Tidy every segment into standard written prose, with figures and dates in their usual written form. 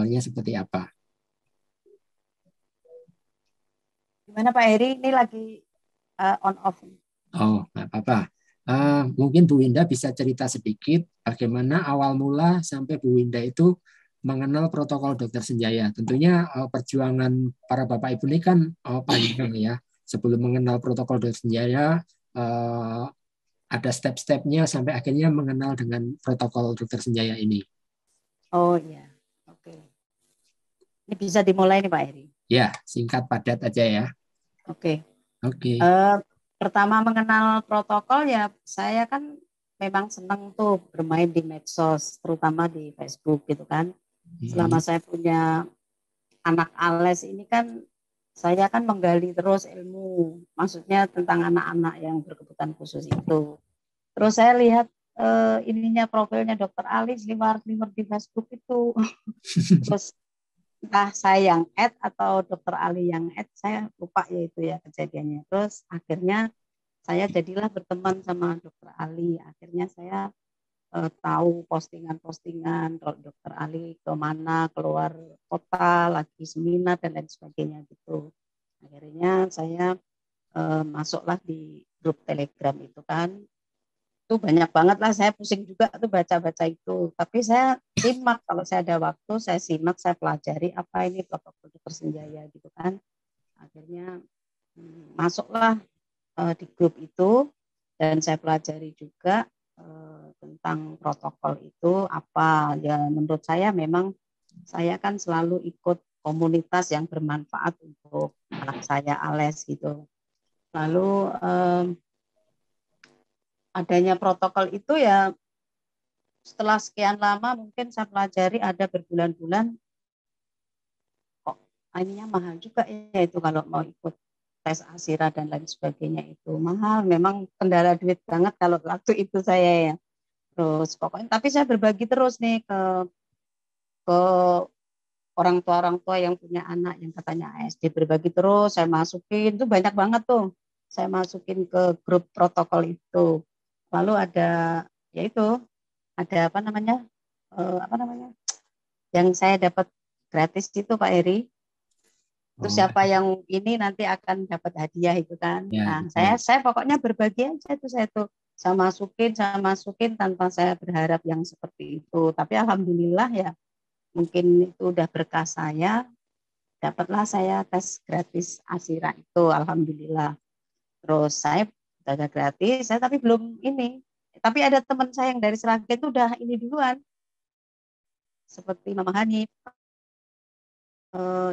awalnya seperti apa. Gimana Pak Heri? Ini lagi on off. Oh, nggak apa-apa. Mungkin Bu Winda bisa cerita sedikit bagaimana awal mula sampai Bu Winda itu mengenal protokol Dokter Senjaya. Tentunya perjuangan para Bapak Ibu ini kan panjang ya. Sebelum mengenal protokol Dokter Senjaya, eh, ada step-stepnya sampai akhirnya mengenal dengan protokol Dokter Senjaya ini. Oh iya, oke. Ini bisa dimulai nih Pak Heri. Ya, singkat padat aja ya. Oke. Oke. Eh, Pertama mengenal protokol ya, saya kan memang senang tuh bermain di medsos, terutama di Facebook gitu kan. Selama Hmm. saya punya anak ALES ini kan, saya kan menggali terus ilmu, maksudnya tentang anak-anak yang berkebutuhan khusus itu. Terus saya lihat ininya profilnya Dokter Ali liwar-liwar di Facebook itu. Terus entah saya yang add atau Dokter Ali yang add, saya lupa ya itu ya kejadiannya. Terus akhirnya saya jadilah berteman sama Dokter Ali. Akhirnya saya tahu postingan-postingan kalau Dokter Ali kemana, keluar kota, lagi seminar dan lain sebagainya gitu. Akhirnya saya masuklah di grup Telegram itu kan. Itu banyak banget lah, saya pusing juga tuh baca-baca itu. Tapi saya simak, kalau saya ada waktu, saya simak, saya pelajari apa ini protokol Dokter Senjaya gitu kan. Akhirnya masuklah di grup itu dan saya pelajari juga tentang protokol itu apa ya. Menurut saya memang saya kan selalu ikut komunitas yang bermanfaat untuk anak saya ALES gitu. Lalu adanya protokol itu ya, setelah sekian lama mungkin saya pelajari ada berbulan-bulan, kok ininya mahal juga ya itu kalau mau ikut tes ASIRA dan lain sebagainya, itu mahal memang, kendala duit banget kalau waktu itu saya ya. Terus pokoknya tapi saya berbagi terus nih ke orang tua yang punya anak yang katanya ASD, berbagi terus, saya masukin tuh banyak banget tuh. Saya masukin ke grup protokol itu. Lalu ada ya itu, ada apa namanya? Yang saya dapat gratis itu Pak Eri. Itu Oh, siapa yang ini nanti akan dapat hadiah itu kan. ya Nah, betul. saya pokoknya berbagi aja tuh, saya masukin tanpa saya berharap yang seperti itu. Tapi alhamdulillah ya, mungkin itu udah berkah saya, dapatlah saya tes gratis ASIRA itu, alhamdulillah. Terus saya udah gratis, saya tapi belum ini. Tapi ada teman saya yang dari Seragen itu udah ini duluan, seperti Mama Hani,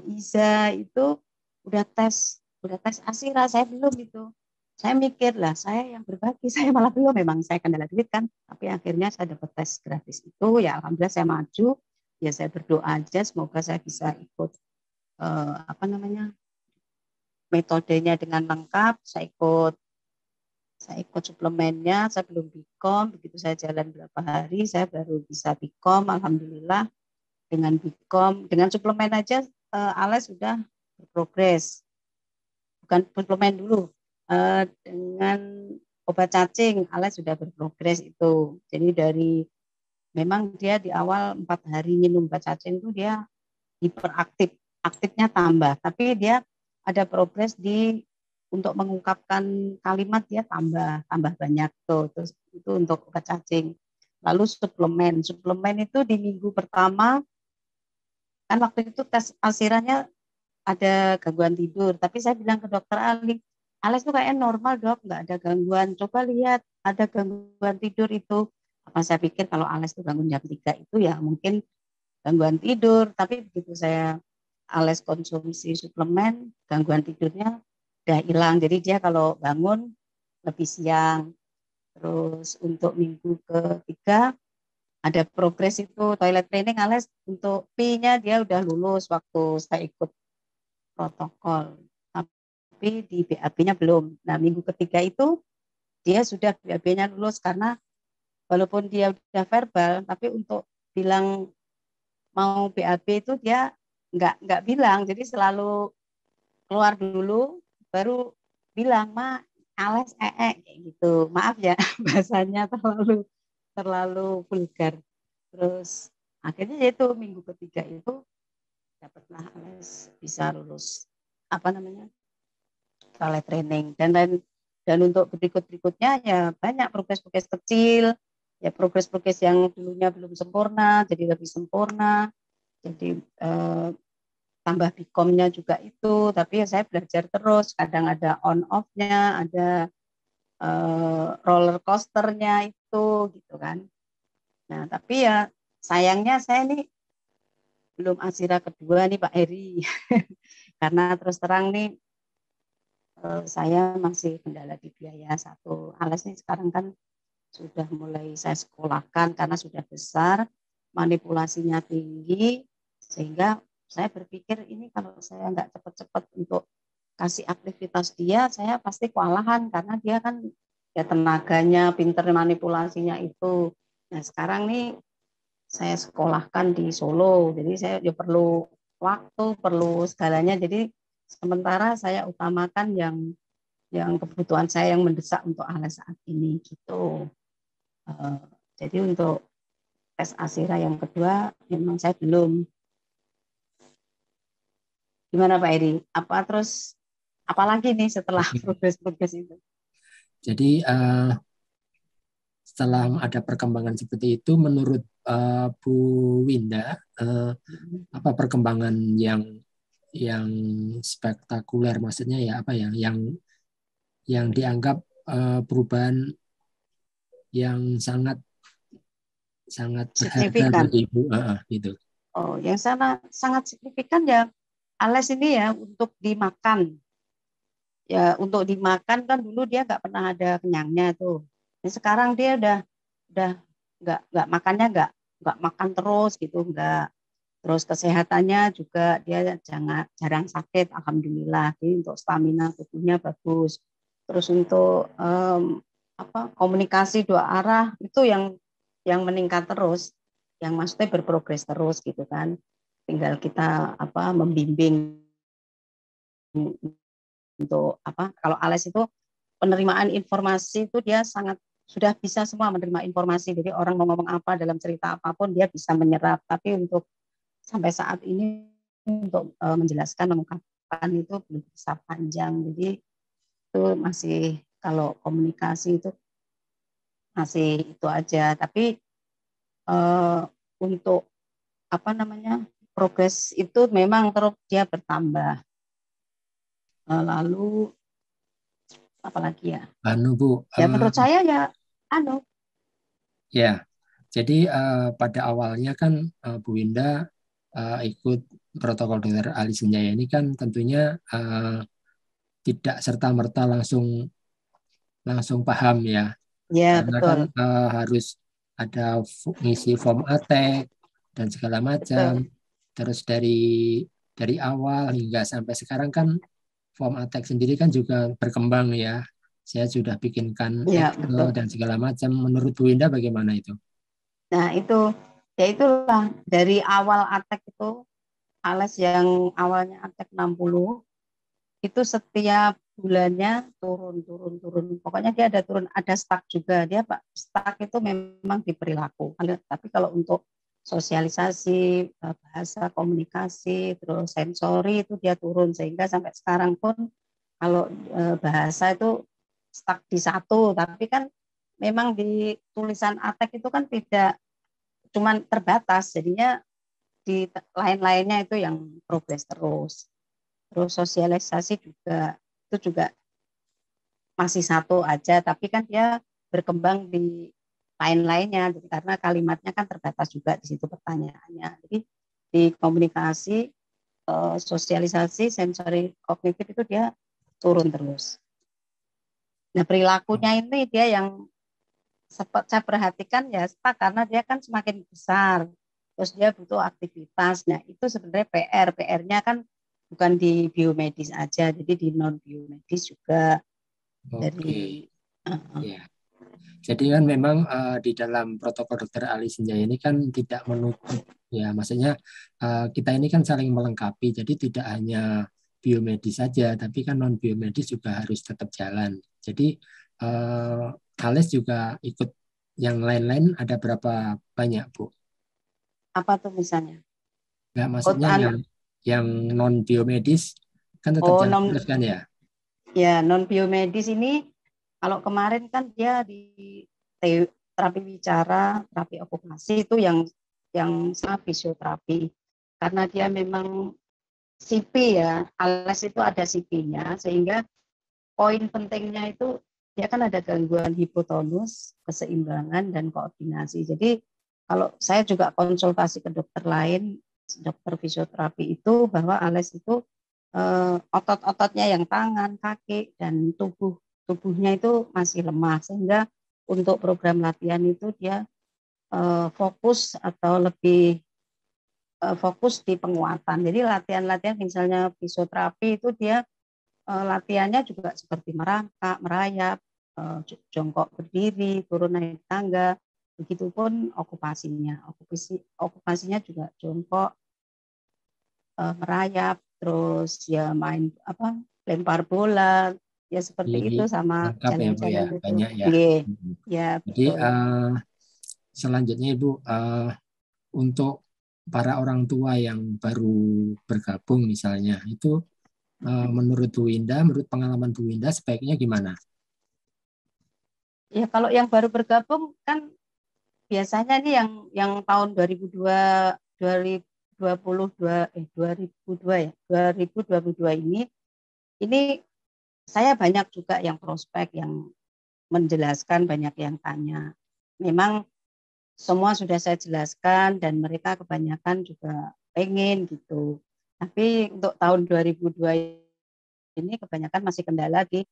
Iza itu udah tes ASIRA, saya belum itu. Saya mikir lah, saya yang berbagi, saya malah belum, memang saya kendala duit kan. Tapi akhirnya saya dapat tes gratis itu, ya alhamdulillah saya maju. Ya saya berdoa aja semoga saya bisa ikut apa namanya, metodenya dengan lengkap. Saya ikut suplemennya, saya belum Bicom, begitu saya jalan berapa hari, saya baru bisa Bicom, alhamdulillah. Dengan Bicom, dengan suplemen aja, ALES sudah berprogres. Bukan suplemen dulu, dengan obat cacing, ALES sudah berprogres itu. Jadi memang dia di awal 4 hari minum obat cacing itu dia hiperaktif, aktifnya tambah, tapi dia ada progres untuk mengungkapkan kalimat, dia tambah tambah banyak tuh. Terus itu untuk obat cacing. Lalu suplemen itu di minggu pertama kan, waktu itu tes asiranya ada gangguan tidur, tapi saya bilang ke dokter Ali, Alex tuh kayak normal dok, nggak ada gangguan, coba lihat ada gangguan tidur itu. Apa saya pikir kalau Alex tuh bangun jam 3 itu ya mungkin gangguan tidur, tapi begitu saya Ales konsumsi suplemen, gangguan tidurnya udah hilang. Jadi dia kalau bangun lebih siang. Terus untuk minggu ketiga ada progres itu toilet training, Ales untuk P-nya dia udah lulus waktu saya ikut protokol. Tapi di BAB-nya belum. Nah minggu ketiga itu dia sudah BAB-nya lulus, karena walaupun dia udah verbal, tapi untuk bilang mau BAB itu dia nggak bilang, jadi selalu keluar dulu baru bilang ma ales kayak gitu, maaf ya bahasanya terlalu terlalu vulgar. Terus akhirnya itu minggu ketiga itu dapatlah ALES, bisa lulus apa namanya trial training dan untuk berikutnya ya banyak progres-progres kecil, ya progres-progres yang dulunya belum sempurna jadi lebih sempurna, jadi tambah bikomnya juga itu, tapi ya saya belajar terus, kadang ada on off-nya, ada roller coasternya itu gitu kan. Nah tapi ya sayangnya saya ini belum asira kedua nih Pak Heri karena terus terang nih saya masih kendala di biaya satu. ALES nih sekarang kan sudah mulai saya sekolahkan karena sudah besar, manipulasinya tinggi, sehingga saya berpikir ini kalau saya nggak cepat-cepat untuk kasih aktivitas dia, saya pasti kewalahan karena dia kan ya tenaganya, pinter manipulasinya itu. Nah sekarang nih saya sekolahkan di Solo, jadi saya ya perlu waktu, perlu segalanya. Jadi sementara saya utamakan yang kebutuhan saya yang mendesak untuk ALES saat ini gitu. Uh, jadi untuk tes ASIRA yang kedua memang saya belum. Gimana Pak Eri? Apa terus apalagi nih setelah progres-progres itu? Jadi setelah ada perkembangan seperti itu, menurut Bu Winda, apa perkembangan yang spektakuler, maksudnya ya apa ya, yang dianggap perubahan yang sangat sangat berharga Signifikan. bagi Ibu, gitu. Oh, yang sangat signifikan ya ALES ini ya untuk dimakan. Ya untuk dimakan kan dulu dia nggak pernah ada kenyangnya tuh. Nah, sekarang dia udah nggak makannya nggak makan terus gitu, nggak. Terus kesehatannya juga dia jarang sakit, alhamdulillah. Jadi untuk stamina tubuhnya bagus. Terus untuk komunikasi dua arah itu yang meningkat terus, yang maksudnya berprogres terus gitu kan. Tinggal kita membimbing untuk kalau ALES itu penerimaan informasi itu dia sudah bisa semua menerima informasi. Jadi orang mau ngomong apa dalam cerita apapun dia bisa menyerap. Tapi untuk sampai saat ini untuk menjelaskan mengungkapkan itu belum bisa panjang. Jadi itu masih kalau komunikasi itu masih itu aja. Tapi untuk progres itu memang terus dia bertambah. Lalu apalagi ya? Bu, Ya menurut saya ya ya, jadi pada awalnya kan Bu Winda ikut protokol dokter ahli senjaya ini kan tentunya tidak serta-merta langsung langsung paham ya, ya karena kan betul harus ada ngisi form ATEK dan segala macam. betul Terus dari awal hingga sampai sekarang kan form ATEK sendiri kan juga berkembang ya. Saya sudah bikinkan ya Excel betul. dan segala macam. Menurut Bu Winda bagaimana itu? Nah itu ya itulah dari awal ATEK itu ALES yang awalnya ATEK 60 itu setiap bulannya turun. Pokoknya dia ada turun, ada stuck juga. Dia Pak stuck itu memang di perilaku. Tapi kalau untuk sosialisasi, bahasa, komunikasi, terus sensori itu dia turun sehingga sampai sekarang pun kalau bahasa itu stuck di satu. Tapi kan memang di tulisan ATEK itu kan tidak cuman terbatas, jadinya di lain-lainnya itu yang progres terus. Terus sosialisasi juga itu juga masih satu aja, tapi kan dia berkembang di lain-lainnya, jadi karena kalimatnya kan terbatas juga di situ pertanyaannya. Jadi di komunikasi, sosialisasi, sensori kognitif itu dia turun terus. Nah perilakunya ini dia yang saya perhatikan ya stuck karena dia kan semakin besar, terus dia butuh aktivitas. Nah itu sebenarnya PR-nya kan bukan di biomedis aja, jadi di non biomedis juga. Oke, Dari ya. Jadi kan memang di dalam protokol dokter ahli senjaya ini kan tidak menutup, ya maksudnya kita ini kan saling melengkapi. Jadi tidak hanya biomedis saja, tapi kan non biomedis juga harus tetap jalan. Jadi ALES juga ikut yang lain-lain ada berapa banyak Bu? apa tuh misalnya? Nggak Oh, maksudnya yang Yang non biomedis kan tetap Oh, jalan terus kan ya? ya non biomedis ini kalau kemarin kan dia di terapi bicara, terapi okupasi itu yang sama fisioterapi. Karena dia memang CP ya, ALS itu ada CP-nya, sehingga poin pentingnya itu dia kan ada gangguan hipotonus, keseimbangan dan koordinasi. Jadi kalau saya juga konsultasi ke dokter lain, dokter fisioterapi itu bahwa ALS itu otot-ototnya yang tangan, kaki dan tubuhnya itu masih lemah, sehingga untuk program latihan itu dia fokus atau lebih fokus di penguatan. Jadi latihan-latihan misalnya fisioterapi itu dia latihannya juga seperti merangkak, merayap, jongkok berdiri, turun naik tangga. Begitupun okupasinya. Okupasinya juga jongkok, merayap, terus ya main apa lempar bola, ya seperti Jadi itu sama lengkap ya Bu ya, jalan-jalan itu. banyak ya. Iya, Mhm. ya Jadi betul. selanjutnya Ibu, untuk para orang tua yang baru bergabung misalnya, itu menurut Bu Winda, menurut pengalaman Bu Winda sebaiknya gimana? Ya kalau yang baru bergabung kan biasanya nih yang tahun 2002 2022 2002 ya 2022 ini saya banyak juga yang prospek yang menjelaskan, banyak yang tanya. Memang semua sudah saya jelaskan dan mereka kebanyakan juga pengen gitu. Tapi untuk tahun 2002 ini kebanyakan masih kendala di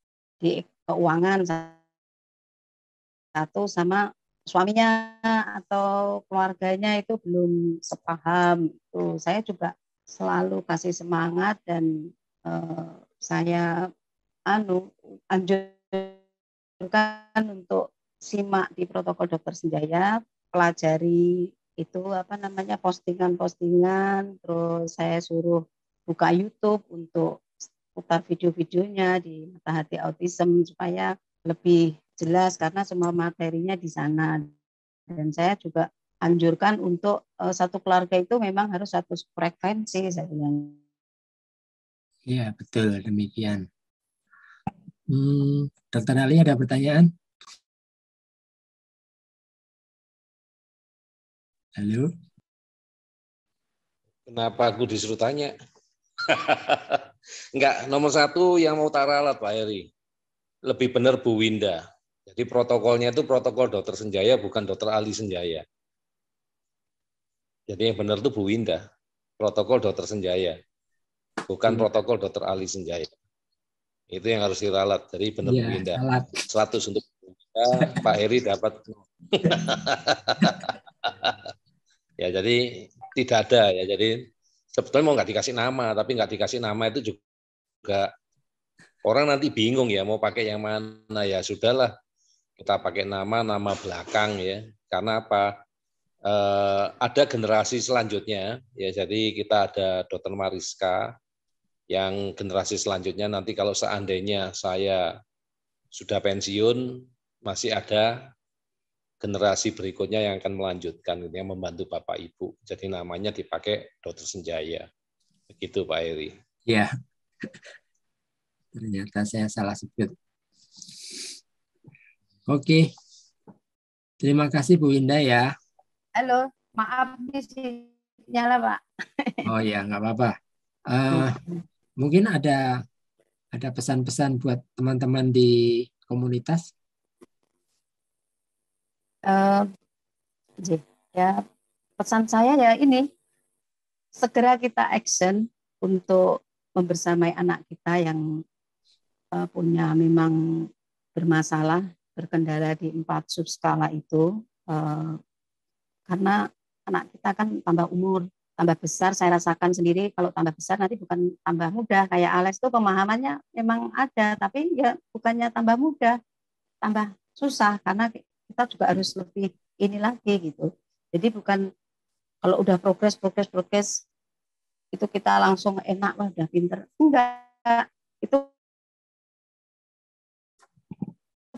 keuangan, satu sama suaminya atau keluarganya itu belum sepaham. Itu saya juga selalu kasih semangat dan saya anjurkan untuk simak di protokol dokter Senjaya, pelajari itu apa namanya postingan-postingan, terus saya suruh buka YouTube untuk putar video-videonya di Mata Hati Autism supaya lebih jelas karena semua materinya di sana. Dan saya juga anjurkan untuk satu keluarga itu memang harus satu frekuensi saya bilang. Ya, betul demikian. Dokter Ali ada pertanyaan? Halo? Kenapa aku disuruh tanya? Enggak, nomor satu yang mau taralat Pak Heri. Lebih benar Bu Winda. Jadi protokolnya itu protokol dokter Senjaya, bukan dokter Ali Senjaya. Jadi yang benar itu Bu Winda. Protokol dokter Senjaya. Bukan protokol dokter Ali Senjaya. Itu yang harus diralat. Jadi benar Bu Iya, Winda. salah. 100 untuk Bu Winda, Pak Heri dapat. Ya, jadi tidak ada ya. Jadi sebetulnya mau nggak dikasih nama, tapi nggak dikasih nama itu juga orang nanti bingung ya mau pakai yang mana. Ya sudahlah, kita pakai nama belakang ya. Karena apa? Ada generasi selanjutnya ya. Jadi kita ada Dr. Mariska yang generasi selanjutnya nanti kalau seandainya saya sudah pensiun masih ada generasi berikutnya yang akan melanjutkan, yang membantu Bapak Ibu. Jadi namanya dipakai Dr. Senjaya. Begitu Pak Heri. Ya, ternyata saya salah sebut. Oke, terima kasih Bu Winda ya. Halo, maaf nih sinyalnya Pak. Oh ya, nggak apa-apa. Mungkin ada pesan-pesan buat teman-teman di komunitas. Ya, pesan saya ya ini, segera kita action untuk membersamai anak kita yang punya memang bermasalah, berkendala di 4 subskala itu, karena anak kita kan tambah umur, tambah besar, saya rasakan sendiri kalau tambah besar nanti bukan tambah mudah, kayak Alex itu pemahamannya memang ada, tapi ya bukannya tambah mudah, tambah susah, karena kita juga harus lebih ini lagi gitu. Jadi bukan kalau udah progres itu kita langsung enak lah udah pinter, enggak, itu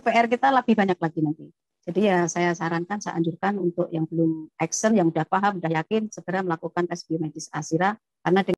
PR kita lebih banyak lagi nanti. Jadi ya saya sarankan, saya anjurkan untuk yang belum action, yang udah paham, udah yakin segera melakukan tes biomedis ASIRA karena